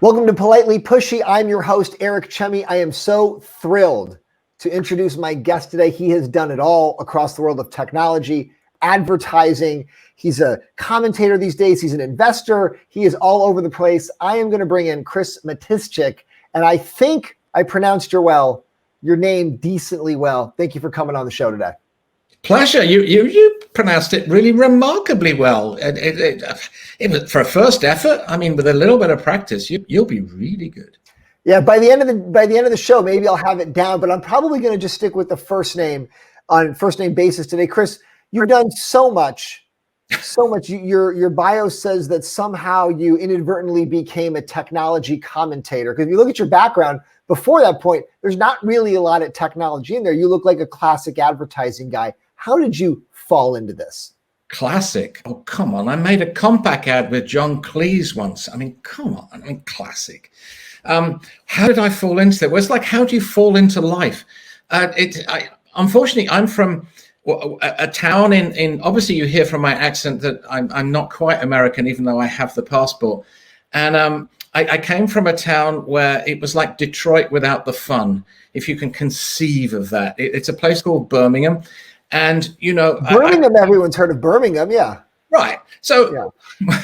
Welcome to Politely Pushy. I'm your host, Eric Chemi. I am so thrilled to introduce my guest today. He has done it all across the world of technology, advertising. He's a commentator these days. He's an investor. He is all over the place. I am going to bring in Chris Matyszczyk, and I think I pronounced your name decently well. Thank you for coming on the show today. Pleasure. You pronounced it really remarkably well. It was for a first effort. I mean, with a little bit of practice, you'll be really good. Yeah, by the end of the show, maybe I'll have it down. But I'm probably going to just stick with the first name on first name basis today. Chris, you've done so much. Your bio says that somehow you inadvertently became a technology commentator. Because if you look at your background before that point, there's not really a lot of technology in there. You look like a classic advertising guy. How did you fall into this? Classic. Oh, come on. I made a compact ad with Cleese once. I mean, come on. I mean, classic. How did I fall into it? Well, it's like, how do you fall into life? Unfortunately, I'm from a town in obviously you hear from my accent that I'm not quite American, even though I have the passport. And I came from a town where it was like Detroit without the fun, if you can conceive of that. It's a place called Birmingham. And, Birmingham, everyone's heard of Birmingham. Yeah. Right. So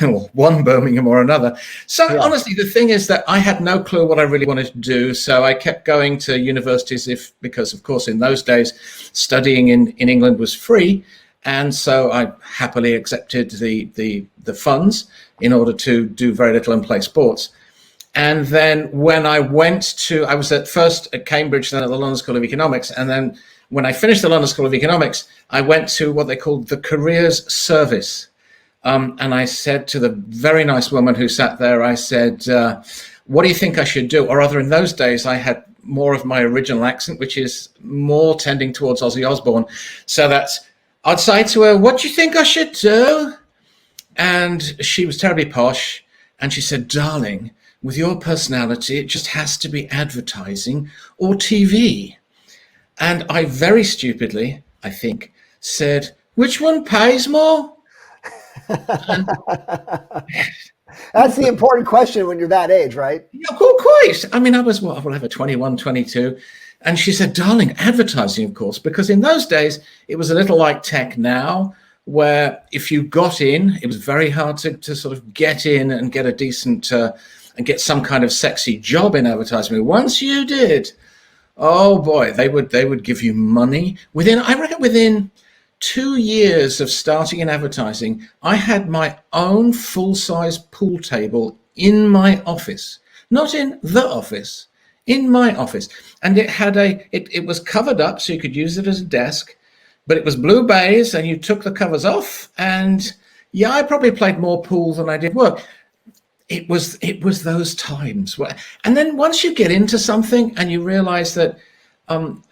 well, one Birmingham or another. So honestly, the thing is that I had no clue what I really wanted to do. So I kept going to universities because, of course, in those days, studying in England was free. And so I happily accepted the funds in order to do very little and play sports. And then when I was at first at Cambridge, then at the London School of Economics. And then when I finished the London School of Economics, I went to what they called the Careers Service. And I said to the very nice woman who sat there, I said, what do you think I should do? Or rather, in those days, I had more of my original accent, which is more tending towards Ozzy Osbourne. So I'd say to her, what do you think I should do? And she was terribly posh. And she said, darling, with your personality, it just has to be advertising or TV. And I very stupidly, I think, said, which one pays more? That's the important question when you're that age, right? Yeah, quite. I mean, I was, whatever, 21, 22. And she said, darling, advertising, of course, because in those days, it was a little like tech now, where if you got in, it was very hard to sort of get in and get a decent, and get some kind of sexy job in advertising. Once you did, oh boy, they would give you money. I reckon within 2 years of starting in advertising, I had my own full-size pool table in my office, not in the office, in my office. And it had it was covered up so you could use it as a desk, but it was blue baize and you took the covers off. And yeah, I probably played more pool than I did work. It was those times. And then once you get into something and you realize that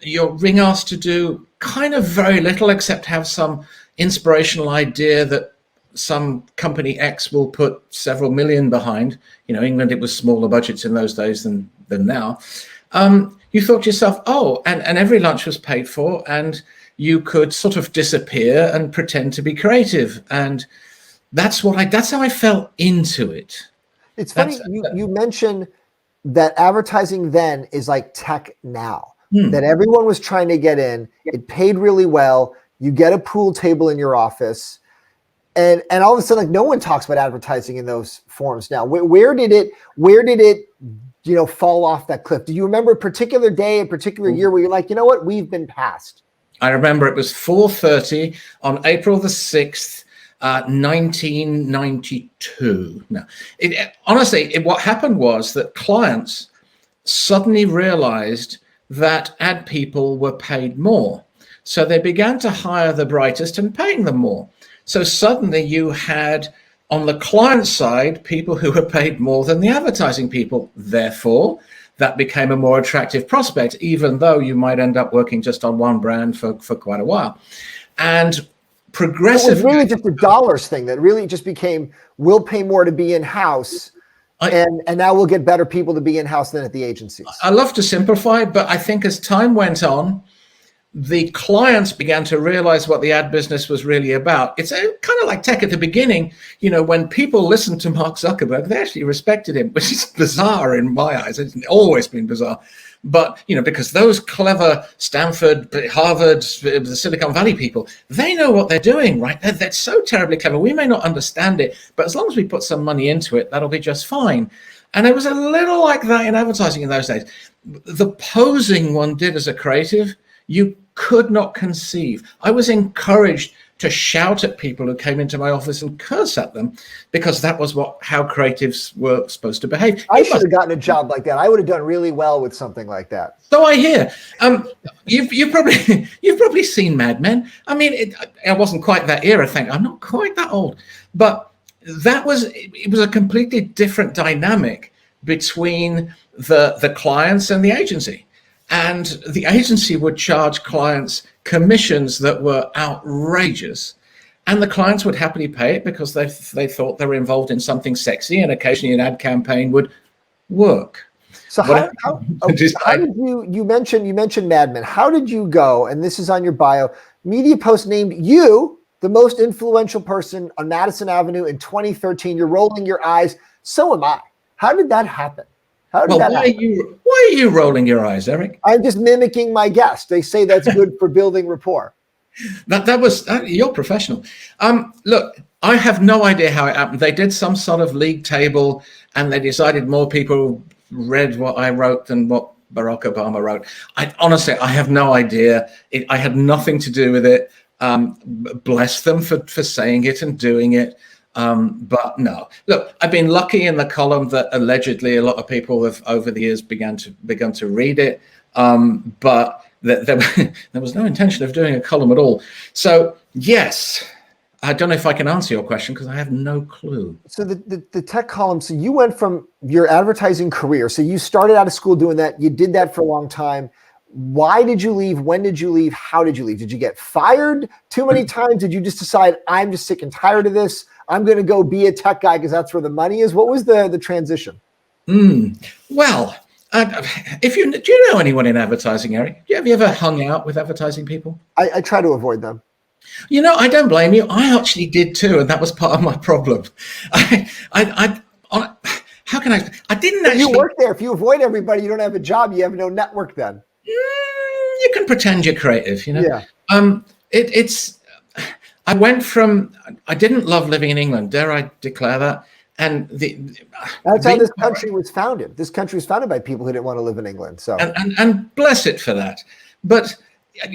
you're being asked to do kind of very little except have some inspirational idea that some company X will put several million behind. England, it was smaller budgets in those days than now. You thought to yourself, and every lunch was paid for and you could sort of disappear and pretend to be creative. And that's how I fell into it. It's funny, you mentioned that advertising then is like tech now, that everyone was trying to get in. It paid really well. You get a pool table in your office. And all of a sudden, like, no one talks about advertising in those forms now. Where did it fall off that cliff? Do you remember a particular day, a particular year where you're like, you know what, we've been passed? I remember it was 4:30 on April the 6th, 1992. No, honestly, what happened was that clients suddenly realized that ad people were paid more. So they began to hire the brightest and paying them more. So suddenly you had, on the client side, people who were paid more than the advertising people. Therefore, that became a more attractive prospect, even though you might end up working just on one brand for quite a while. And progressively, it was really just a dollars thing that really just became, we'll pay more to be in-house, and now we'll get better people to be in-house than at the agencies. I love to simplify, but I think as time went on, the clients began to realize what the ad business was really about. It's kind of like tech at the beginning. When people listened to Mark Zuckerberg, they actually respected him, which is bizarre in my eyes. It's always been bizarre. But, because those clever Stanford, Harvard, the Silicon Valley people, they know what they're doing, right? They're so terribly clever. We may not understand it, but as long as we put some money into it, that'll be just fine. And it was a little like that in advertising in those days. The posing one did as a creative, you could not conceive. I was encouraged to shout at people who came into my office and curse at them, because that was how creatives were supposed to behave. I should have gotten a job like that. I would have done really well with something like that. So I hear. You've probably seen Mad Men. I mean, it wasn't quite that era. I'm not quite that old, but it was a completely different dynamic between the clients and the agency. And the agency would charge clients commissions that were outrageous, and the clients would happily pay it because they thought they were involved in something sexy, and occasionally an ad campaign would work. So how did you mentioned Mad Men? How did you go? And this is on your bio. Media Post named you the most influential person on Madison Avenue in 2013. You're rolling your eyes. So am I. How did that happen? Why are you rolling your eyes, Eric? I'm just mimicking my guest. They say that's good for building rapport. You're professional. Look, I have no idea how it happened. They did some sort of league table, and they decided more people read what I wrote than what Barack Obama wrote. Honestly, I have no idea. I had nothing to do with it. Bless them for saying it and doing it. But no, look, I've been lucky in the column that allegedly a lot of people have over the years begun to read it. But there was no intention of doing a column at all. So yes, I don't know if I can answer your question because I have no clue. So the tech column, so you went from your advertising career. So you started out of school doing that. You did that for a long time. Why did you leave? When did you leave? How did you leave? Did you get fired too many times? Did you just decide, I'm just sick and tired of this? I'm going to go be a tech guy because that's where the money is. What was the transition? Well, do you know anyone in advertising, Eric? Have you ever hung out with advertising people? I try to avoid them. I don't blame you. I actually did too, and that was part of my problem. How can I? I didn't actually. You work there. If you avoid everybody, you don't have a job. You have no network then. You can pretend you're creative, Yeah. I went from. I didn't love living in England. Dare I declare that? And that's how this country was founded. This country was founded by people who didn't want to live in England. So and bless it for that. But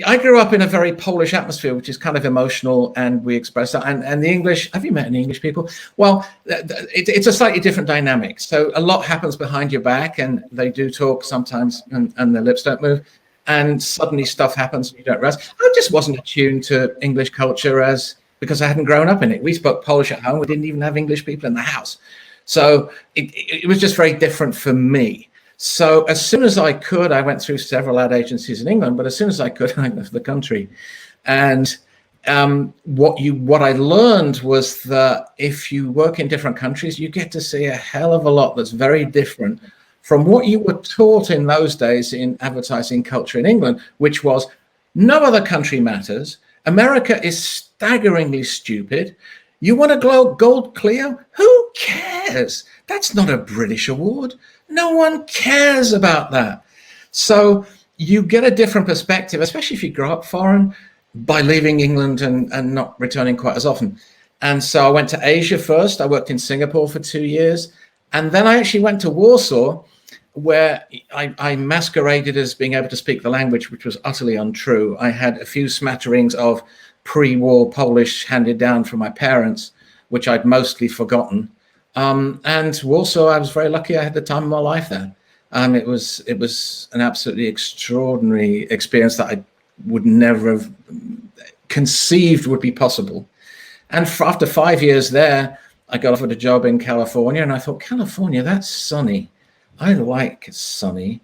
I grew up in a very Polish atmosphere, which is kind of emotional, and we express that. And the English, have you met any English people? Well, it's a slightly different dynamic. So a lot happens behind your back, and they do talk sometimes, and their lips don't move. And suddenly stuff happens and you don't realize. I just wasn't attuned to English culture because I hadn't grown up in it. We spoke Polish at home. We didn't even have English people in the house. So it was just very different for me. So as soon as I could, I went through several ad agencies in England, but as soon as I could, I left the country. And what I learned was that if you work in different countries, you get to see a hell of a lot that's very different from what you were taught in those days in advertising culture in England, which was no other country matters. America is staggeringly stupid. You want a gold Clio? Who cares? That's not a British award. No one cares about that. So you get a different perspective, especially if you grow up foreign, by leaving England and not returning quite as often. And so I went to Asia first. I worked in Singapore for 2 years. And then I actually went to Warsaw, where I masqueraded as being able to speak the language, which was utterly untrue. I had a few smatterings of pre-war Polish handed down from my parents, which I'd mostly forgotten. And Warsaw, I was very lucky. I had the time of my life there. It was an absolutely extraordinary experience that I would never have conceived would be possible. And after 5 years there, I got offered a job in California, and I thought, California, that's sunny. I like sunny.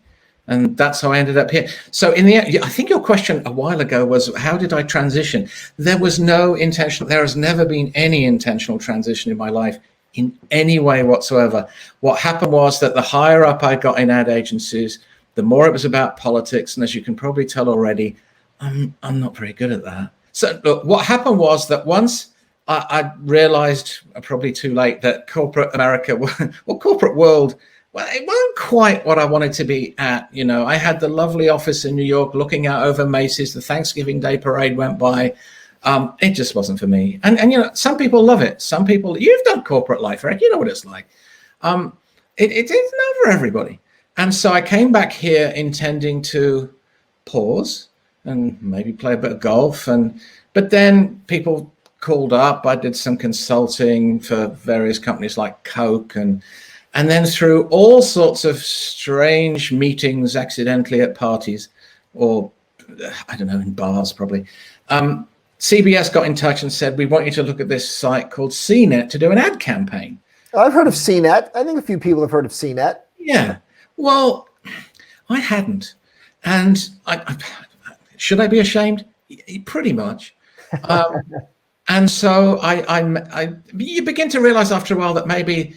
And that's how I ended up here. So in the end, I think your question a while ago was, how did I transition? There was no intentional, there has never been any intentional transition in my life in any way whatsoever. What happened was that the higher up I got in ad agencies, the more it was about politics. And as you can probably tell already, I'm not very good at that. So look, what happened was that once I realized, probably too late, that corporate America, well, corporate world, well, it wasn't quite what I wanted to be at. You know, I had the lovely office in New York looking out over Macy's. The Thanksgiving Day parade went by. It just wasn't for me. And you know, some people love it. Some people, you've done corporate life, Eric. You know what it's like. It isn't for everybody. And so I came back here intending to pause and maybe play a bit of golf. But then people called up. I did some consulting for various companies like Coke, and then through all sorts of strange meetings accidentally at parties, or I don't know, in bars probably, CBS got in touch and said, we want you to look at this site called CNET to do an ad campaign. I've heard of CNET. I think a few people have heard of CNET. Yeah. Well, I hadn't. And should I be ashamed? Pretty much. And so you begin to realize after a while that maybe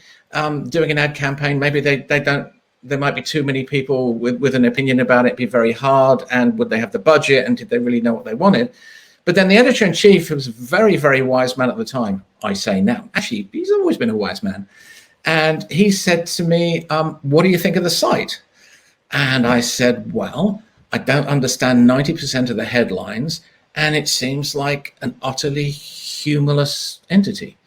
doing an ad campaign, maybe there might be too many people with an opinion about it, be very hard, and would they have the budget, and did they really know what they wanted? But then the editor-in-chief, who was a very, very wise man at the time, I say now, actually, he's always been a wise man. And he said to me, what do you think of the site? And I said, well, I don't understand 90% of the headlines, and it seems like an utterly humorless entity.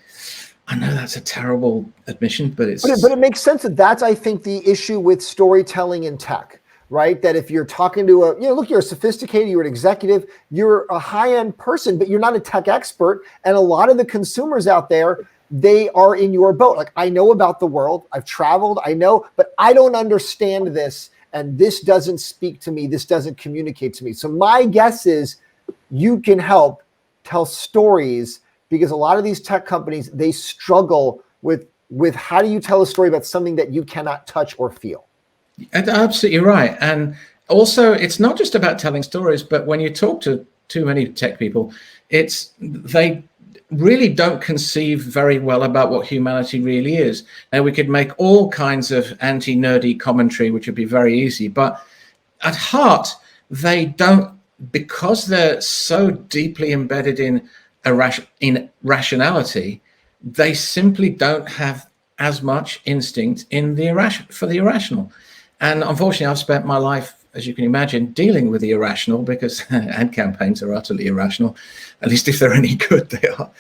I know that's a terrible admission, but it makes sense. That's, I think, the issue with storytelling in tech, right? That if you're talking to look, you're a sophisticated, you're an executive, you're a high-end person, but you're not a tech expert. And a lot of the consumers out there, they are in your boat. Like, I know about the world, I've traveled, I know, but I don't understand this. And this doesn't speak to me. This doesn't communicate to me. So my guess is you can help tell stories, because a lot of these tech companies, they struggle with how do you tell a story about something that you cannot touch or feel? Absolutely right. And also, it's not just about telling stories, but when you talk to too many tech people, they really don't conceive very well about what humanity really is. Now, we could make all kinds of anti-nerdy commentary, which would be very easy, but at heart, they don't, because they're so deeply embedded in rationality, they simply don't have as much instinct for the irrational. And unfortunately, I've spent my life, as you can imagine, dealing with the irrational, because ad campaigns are utterly irrational, at least if they're any good, they are.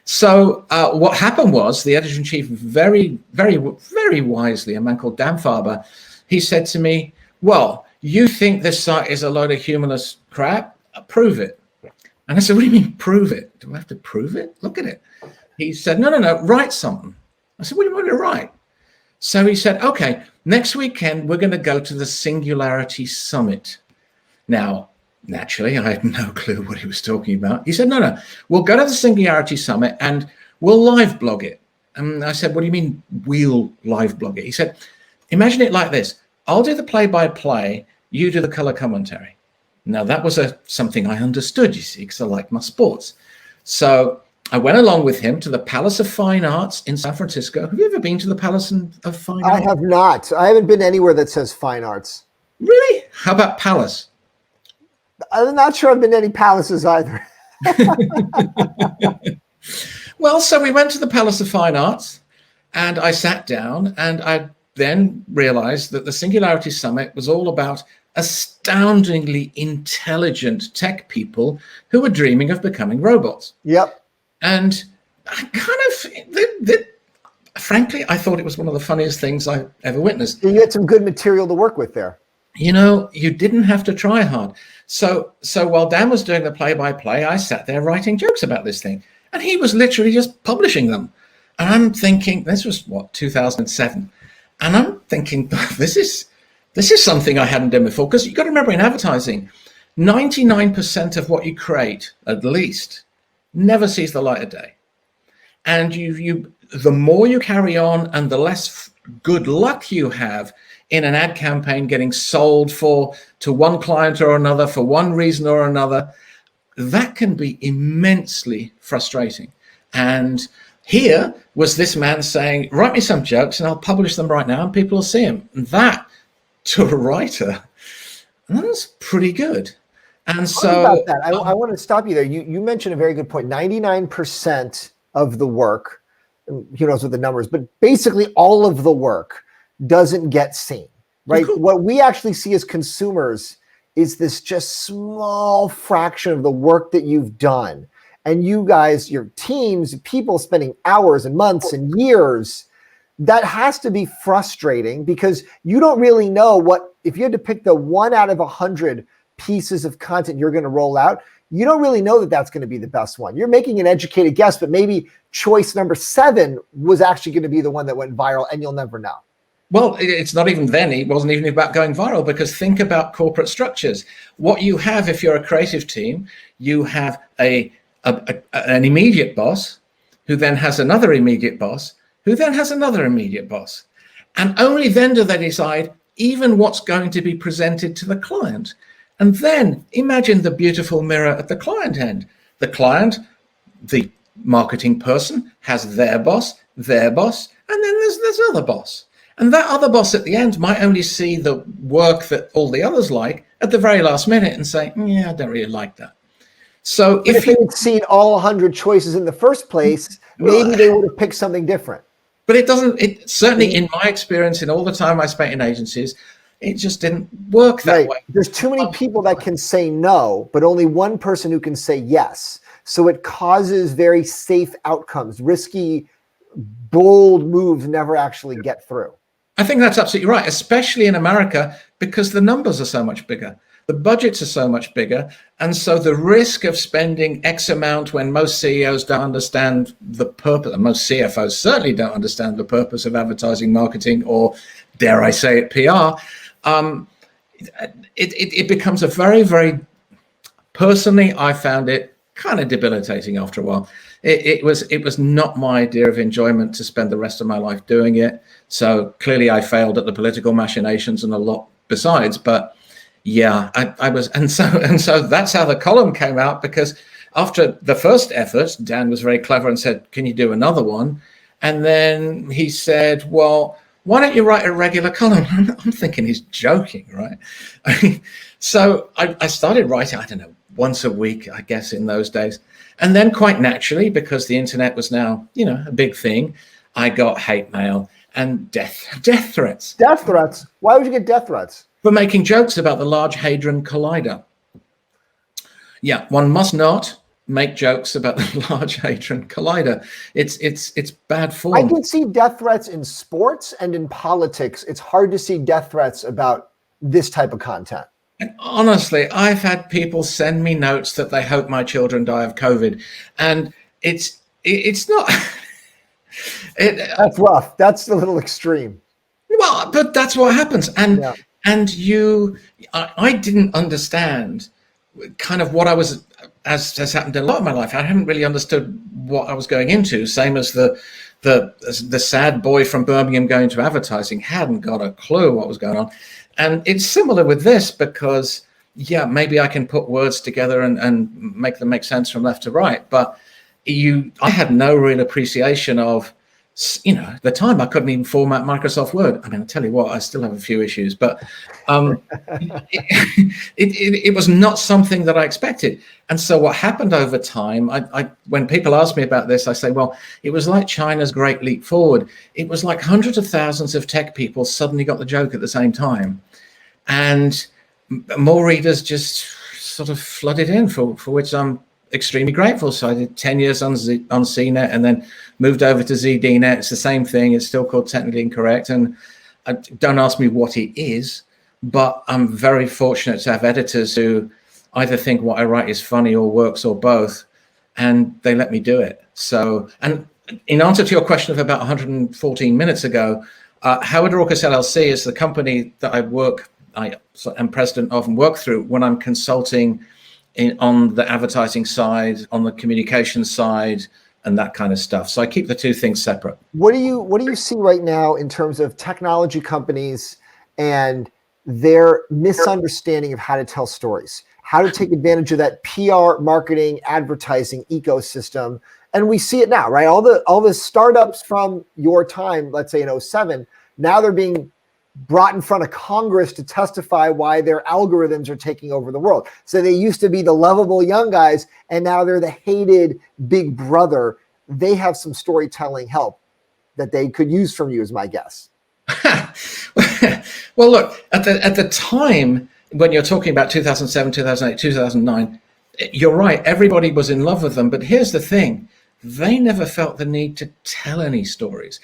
So what happened was the editor-in-chief very, very, very wisely, a man called Dan Farber, he said to me, well, you think this site is a load of humorless crap? Prove it. And I said, what do you mean prove it? Do I have to prove it? Look at it. He said, no, write something. I said, what do you want me to write? So he said, okay, next weekend, we're going to go to the Singularity Summit. Now, naturally, I had no clue what he was talking about. He said, no, we'll go to the Singularity Summit and we'll live blog it. And I said, what do you mean we'll live blog it? He said, imagine it like this. I'll do the play-by-play, you do the color commentary. Now, that was something I understood, you see, because I like my sports. So I went along with him to the Palace of Fine Arts in San Francisco. Have you ever been to the Palace of Fine Arts? I have not. I haven't been anywhere that says Fine Arts. Really? How about Palace? I'm not sure I've been to any palaces either. Well, so we went to the Palace of Fine Arts, and I sat down, and I then realized that the Singularity Summit was all about astoundingly intelligent tech people who were dreaming of becoming robots. Yep. And I frankly, I thought it was one of the funniest things I've ever witnessed. You had some good material to work with there. You know, you didn't have to try hard. So while Dan was doing the play-by-play, I sat there writing jokes about this thing. And he was literally just publishing them. And I'm thinking, this was 2007. And I'm thinking, this is something I hadn't done before. Because you've got to remember, in advertising, 99% of what you create, at least, never sees the light of day. And the more you carry on and the less good luck you have in an ad campaign getting sold to one client or another for one reason or another, that can be immensely frustrating. And here was this man saying, write me some jokes and I'll publish them right now and people will see them. And that, to a writer, that was pretty good. And Talk so about that. I want to stop you there. You mentioned a very good point. 99% of the work, who knows what the numbers, but basically all of the work doesn't get seen, right? What we actually see as consumers is this just small fraction of the work that you've done. And you guys, your teams, people spending hours and months and years, that has to be frustrating because you don't really know what, if you had to pick the 1 out of 100 pieces of content you're going to roll out, you don't really know that that's going to be the best one. You're making an educated guess, but maybe choice number 7 was actually going to be the one that went viral, and you'll never know. Well, it's not even then. It wasn't even about going viral, because think about corporate structures. What you have, if you're a creative team, you have an immediate boss who then has another immediate boss who then has another immediate boss. And only then do they decide even what's going to be presented to the client. And then imagine the beautiful mirror at the client end. The client, the marketing person, has their boss, and then there's other boss. And that other boss at the end might only see the work that all the others like at the very last minute and say, yeah, I don't really like that. So if they had seen all 100 choices in the first place, maybe they would have picked something different. But it certainly, in my experience, in all the time I spent in agencies, it just didn't work that way. There's too many people that can say no, but only one person who can say yes. So it causes very safe outcomes. Risky, bold moves never actually get through. I think that's absolutely right, especially in America, because the numbers are so much bigger. The budgets are so much bigger. And so the risk of spending X amount when most CEOs don't understand the purpose, and most CFOs certainly don't understand the purpose of advertising, marketing, or dare I say it, PR, it becomes a very, very, personally, I found it kind of debilitating after a while. It was not my idea of enjoyment to spend the rest of my life doing it. So clearly I failed at the political machinations and a lot besides, but yeah, I was, and so that's how the column came out, because after the first effort, Dan was very clever and said, can you do another one? And then he said, well, why don't you write a regular column? I'm thinking he's joking, right? So I started writing, I don't know, once a week, I guess, in those days. And then quite naturally, because the internet was now, a big thing, I got hate mail and death threats. Death threats? Why would you get death threats? For making jokes about the Large Hadron Collider. Yeah, one must not make jokes about the Large Hadron Collider. It's bad form. I can see death threats in sports and in politics. It's hard to see death threats about this type of content. And honestly, I've had people send me notes that they hope my children die of COVID, and it's not. That's rough. That's a little extreme. Well, but that's what happens, and I didn't understand kind of what I was, as has happened in a lot of my life. I haven't really understood what I was going into. Same as the sad boy from Birmingham going to advertising, hadn't got a clue what was going on. And it's similar with this, because, yeah, maybe I can put words together and make them make sense from left to right. But I had no real appreciation of, the time I couldn't even format Microsoft Word. I mean, I'll tell you what, I still have a few issues, but it was not something that I expected. And so what happened over time, when people ask me about this, I say, well, it was like China's Great Leap Forward. It was like hundreds of thousands of tech people suddenly got the joke at the same time. And more readers just sort of flooded in, for which I'm extremely grateful. So I did 10 years on CNET and then moved over to ZDNet. It's the same thing. It's still called Technically Incorrect. And don't ask me what it is, but I'm very fortunate to have editors who either think what I write is funny or works or both, and they let me do it. So, and in answer to your question of about 114 minutes ago, Howard Raucus LLC is the company that I am president of and work through when I'm consulting on the advertising side, on the communication side, and that kind of stuff. So I keep the two things separate. What do you see right now in terms of technology companies and their misunderstanding of how to tell stories, how to take advantage of that PR, marketing, advertising ecosystem? And we see it now, right? All the startups from your time, let's say in 2007, now they're being brought in front of Congress to testify why their algorithms are taking over the world. So they used to be the lovable young guys, and now they're the hated big brother. They have some storytelling help that they could use from you, is my guess. Well, look, at the time when you're talking about 2007, 2008, 2009, you're right. Everybody was in love with them. But here's the thing. They never felt the need to tell any stories.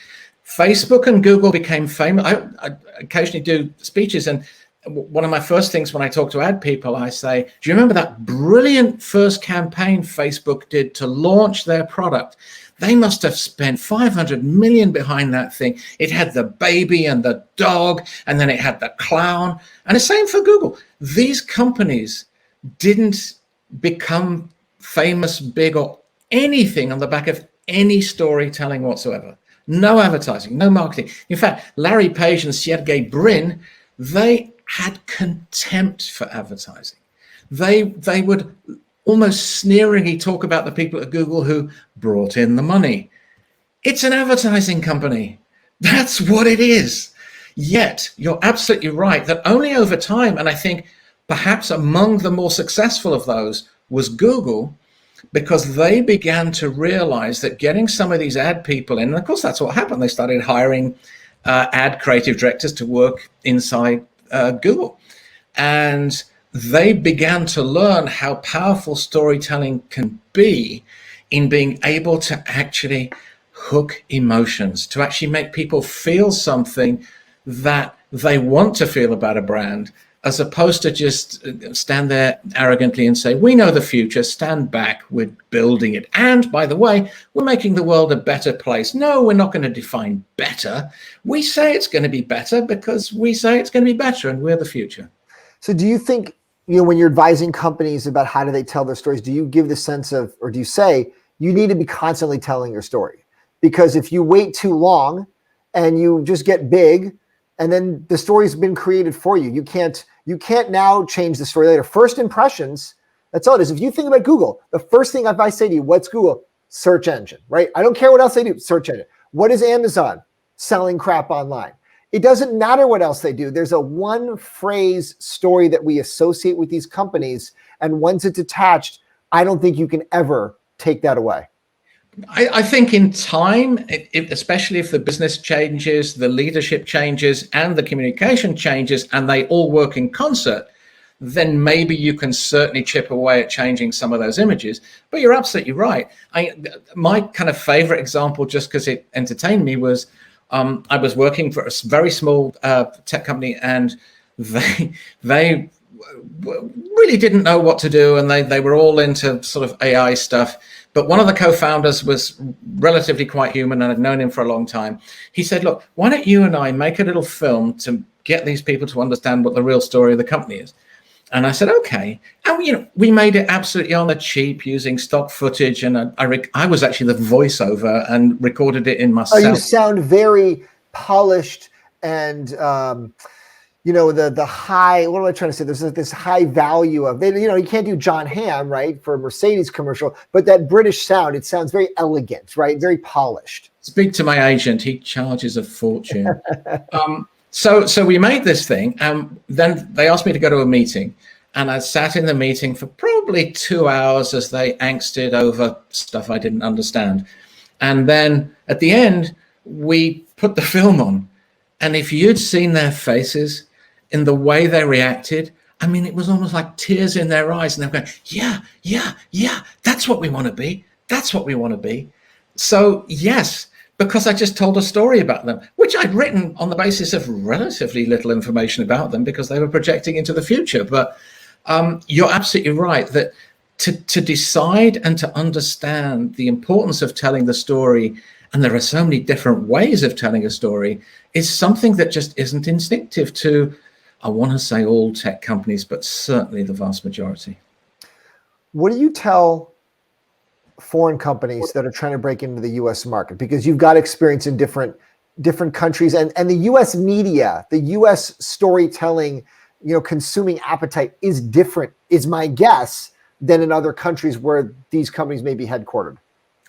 Facebook and Google became famous. I occasionally do speeches, and one of my first things when I talk to ad people, I say, do you remember that brilliant first campaign Facebook did to launch their product? They must have spent 500 million behind that thing. It had the baby and the dog, and then it had the clown. And the same for Google. These companies didn't become famous, big, or anything on the back of any storytelling whatsoever. No advertising, no marketing. In fact, Larry Page and Sergey Brin, they had contempt for advertising. They would almost sneeringly talk about the people at Google who brought in the money. It's an advertising company. That's what it is. Yet, you're absolutely right that only over time, and I think perhaps among the more successful of those was Google, because they began to realize that getting some of these ad people in, and of course that's what happened. They started hiring ad creative directors to work inside Google. And they began to learn how powerful storytelling can be in being able to actually hook emotions, to actually make people feel something that they want to feel about a brand, as opposed to just stand there arrogantly and say, we know the future, stand back, we're building it. And by the way, we're making the world a better place. No, we're not going to define better. We say it's going to be better because we say it's going to be better and we're the future. So do you think, when you're advising companies about how do they tell their stories, do you give the sense of, or do you say you need to be constantly telling your story? Because if you wait too long and you just get big and then the story's been created for you, you can't now change the story later. First impressions, that's all it is. If you think about Google, the first thing if I say to you, what's Google? Search engine, right? I don't care what else they do, search engine. What is Amazon? Selling crap online. It doesn't matter what else they do. There's a one phrase story that we associate with these companies. And once it's attached, I don't think you can ever take that away. I think in time, especially if the business changes, the leadership changes, and the communication changes, and they all work in concert, then maybe you can certainly chip away at changing some of those images. But you're absolutely right. My kind of favorite example, just because it entertained me, was I was working for a very small tech company, and they really didn't know what to do, and they were all into sort of AI stuff. But one of the co-founders was relatively quite human, and I'd known him for a long time. He said, look, why don't you and I make a little film to get these people to understand what the real story of the company is? And I said, okay. And we made it absolutely on the cheap using stock footage. And I was actually the voiceover and recorded it in myself. Oh, you sound very polished and, the high, what am I trying to say? There's this high value of, you can't do John Hamm, right, for a Mercedes commercial, but that British sound, it sounds very elegant, right? Very polished. Speak to my agent. He charges a fortune. So we made this thing, and then they asked me to go to a meeting, and I sat in the meeting for probably 2 hours as they angsted over stuff I didn't understand. And then at the end, we put the film on, and if you'd seen their faces in the way they reacted, I mean, it was almost like tears in their eyes, and they were going, yeah, that's what we want to be. That's what we want to be. So yes, because I just told a story about them, which I'd written on the basis of relatively little information about them because they were projecting into the future. But you're absolutely right that to decide and to understand the importance of telling the story, and there are so many different ways of telling a story, is something that just isn't instinctive to, I want to say all tech companies, but certainly the vast majority. What do you tell foreign companies that are trying to break into the U.S. market? Because you've got experience in different countries, and the U.S. media, the U.S. storytelling, consuming appetite is different, is my guess, than in other countries where these companies may be headquartered.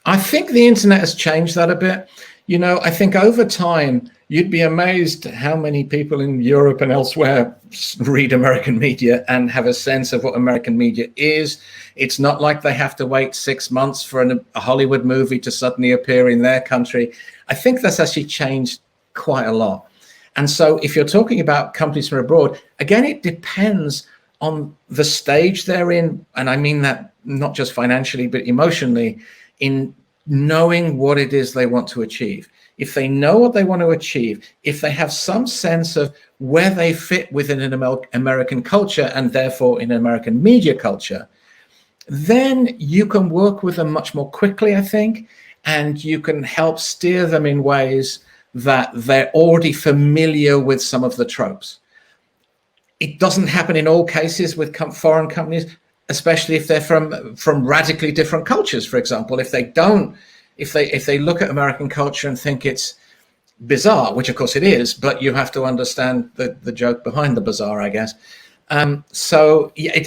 I think the internet has changed that a bit. You know, I think over time, you'd be amazed how many people in Europe and elsewhere read American media and have a sense of what American media is. It's not like they have to wait 6 months for a Hollywood movie to suddenly appear in their country. I think that's actually changed quite a lot. And so if you're talking about companies from abroad, again, it depends on the stage they're in. And I mean that not just financially, but emotionally, in knowing what it is they want to achieve. If they know what they want to achieve, if they have some sense of where they fit within an American culture and therefore in American media culture, then you can work with them much more quickly, I think, and you can help steer them in ways that they're already familiar with some of the tropes. It doesn't happen in all cases with foreign companies, especially if they're from radically different cultures. For example, if they look at American culture and think it's bizarre, which of course it is, but you have to understand the joke behind the bizarre, I guess. So yeah,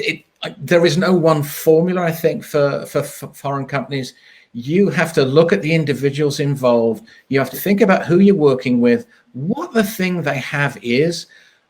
there is no one formula, I think, for foreign companies. You have to look at the individuals involved. You have to think about who you're working with, what the thing they have is,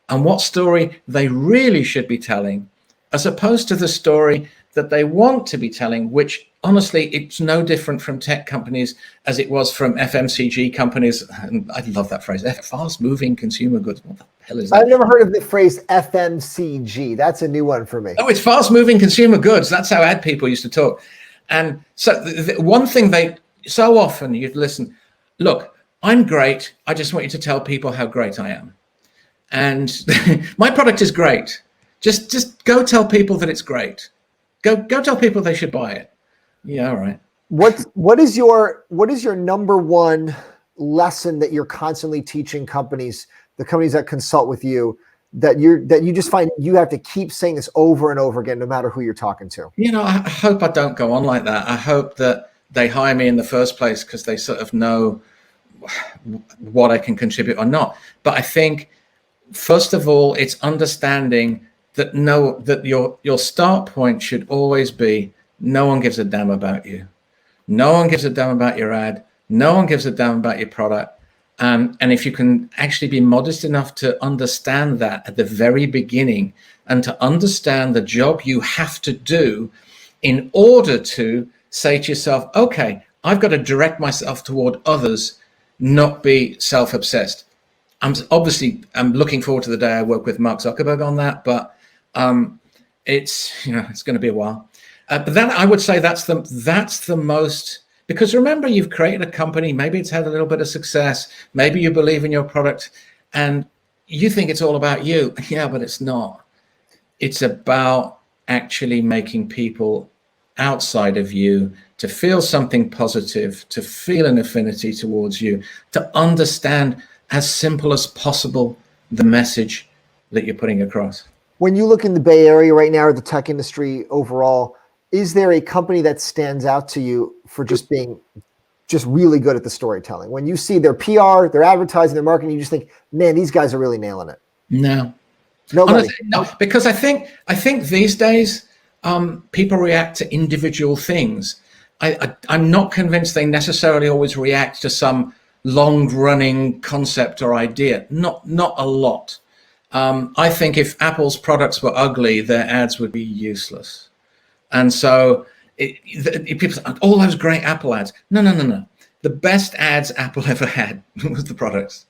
and what story they really should be telling, as opposed to the story that they want to be telling, which honestly, it's no different from tech companies as it was from FMCG companies. And I love that phrase, fast moving consumer goods. What the hell is that? I've never heard of the phrase FMCG. That's a new one for me. Oh, it's fast moving consumer goods. That's how ad people used to talk. And so the one thing so often you'd listen, look, I'm great. I just want you to tell people how great I am. And my product is great. Just go tell people that it's great. Go tell people they should buy it. Yeah, all right. What is your number one lesson that you're constantly teaching companies, the companies that consult with you, that you just find you have to keep saying this over and over again, no matter who you're talking to? You know, I hope I don't go on like that. I hope that they hire me in the first place because they sort of know what I can contribute or not. But I think, first of all, it's understanding that your start point should always be, no one gives a damn about you. No one gives a damn about your ad. No one gives a damn about your product. And if you can actually be modest enough to understand that at the very beginning, and to understand the job you have to do in order to say to yourself, okay, I've got to direct myself toward others, not be self-obsessed. I'm looking forward to the day I work with Mark Zuckerberg on that, but it's going to be a while. But that, I would say, that's the most, because remember, you've created a company, maybe it's had a little bit of success, maybe you believe in your product, and you think it's all about you. Yeah, but it's not. It's about actually making people outside of you to feel something positive, to feel an affinity towards you, to understand as simple as possible the message that you're putting across. When you look in the Bay Area right now, or the tech industry overall, is there a company that stands out to you for just being really good at the storytelling? When you see their PR, their advertising, their marketing, you just think, man, these guys are really nailing it. No. Nobody. Honestly, no, because I think these days people react to individual things. I'm not convinced they necessarily always react to some long-running concept or idea. Not a lot. I think if Apple's products were ugly, their ads would be useless. And so people say, all those great Apple ads. No. The best ads Apple ever had was the products,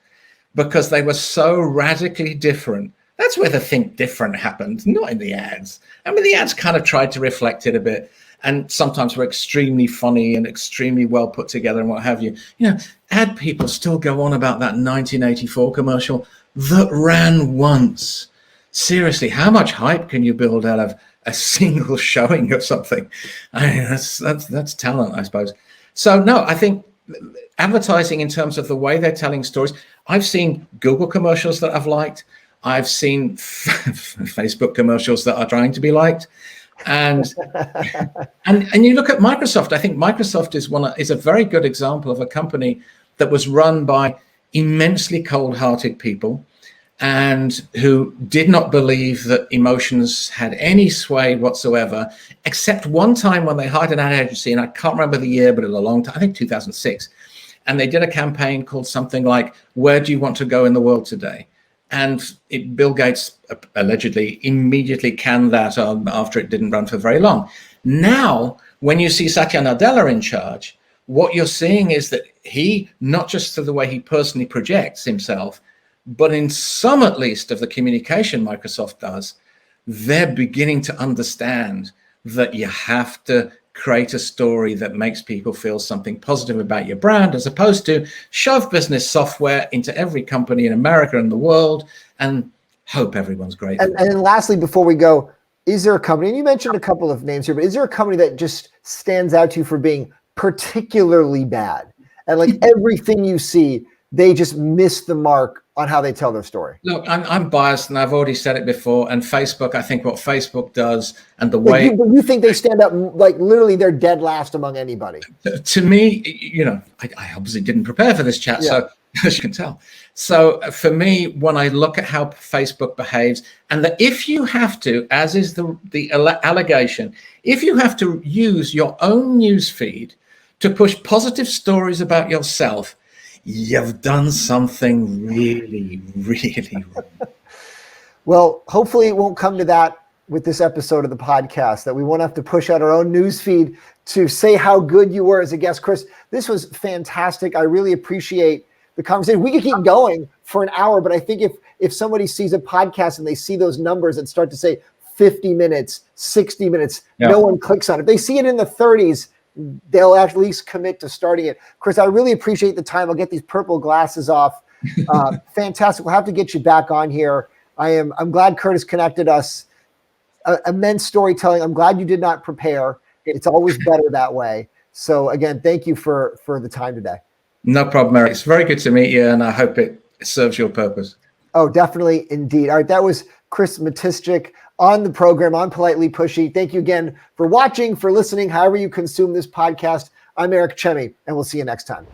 because they were so radically different. That's where the think different happened, not in the ads. I mean, the ads kind of tried to reflect it a bit, and sometimes were extremely funny and extremely well put together and what have you. You know, ad people still go on about that 1984 commercial that ran once. Seriously, how much hype can you build out of a single showing of something? I mean, that's talent, I suppose. So no, I think advertising in terms of the way they're telling stories. I've seen Google commercials that I've liked. I've seen Facebook commercials that are trying to be liked. And you look at Microsoft. I think Microsoft is a very good example of a company that was run by immensely cold-hearted people, and who did not believe that emotions had any sway whatsoever, except one time when they hired an ad agency, and I can't remember the year, but it was a long time, I think 2006. And they did a campaign called something like, "Where do you want to go in the world today?" And Bill Gates allegedly immediately canned that after it didn't run for very long. Now, when you see Satya Nadella in charge, what you're seeing is that he, not just through the way he personally projects himself, but in some at least of the communication Microsoft does, they're beginning to understand that you have to create a story that makes people feel something positive about your brand, as opposed to shove business software into every company in America and the world and hope everyone's great. And then lastly, before we go, is there a company, and you mentioned a couple of names here, but is there a company that just stands out to you for being particularly bad? And like everything you see, they just miss the mark on how they tell their story. Look, I'm biased, and I've already said it before. And Facebook, I think what Facebook does and the way you think they stand up, like literally they're dead last among anybody. To me, I obviously didn't prepare for this chat, so as you can tell. So for me, when I look at how Facebook behaves, and that if you have to, as is the allegation, if you have to use your own news feed to push positive stories about yourself, you've done something really, really wrong. Well, hopefully it won't come to that with this episode of the podcast, that we won't have to push out our own news feed to say how good you were as a guest. Chris, this was fantastic. I really appreciate the conversation. We could keep going for an hour, but I think if somebody sees a podcast and they see those numbers that start to say 50 minutes, 60 minutes, no one clicks on it. If they see it in the 30s, they'll at least commit to starting it. Chris, I really appreciate the time. I'll get these purple glasses off. Fantastic. We'll have to get you back on here. I'm glad Curtis connected us. Immense storytelling. I'm glad you did not prepare. It's always better that way. So again, thank you for the time today. No problem, Eric. It's very good to meet you, and I hope it serves your purpose. Oh, definitely. Indeed. All right. That was Chris Matyszczyk on the program on Politely Pushy. Thank you again for watching, for listening, however you consume this podcast. I'm Eric Chemi, and we'll see you next time.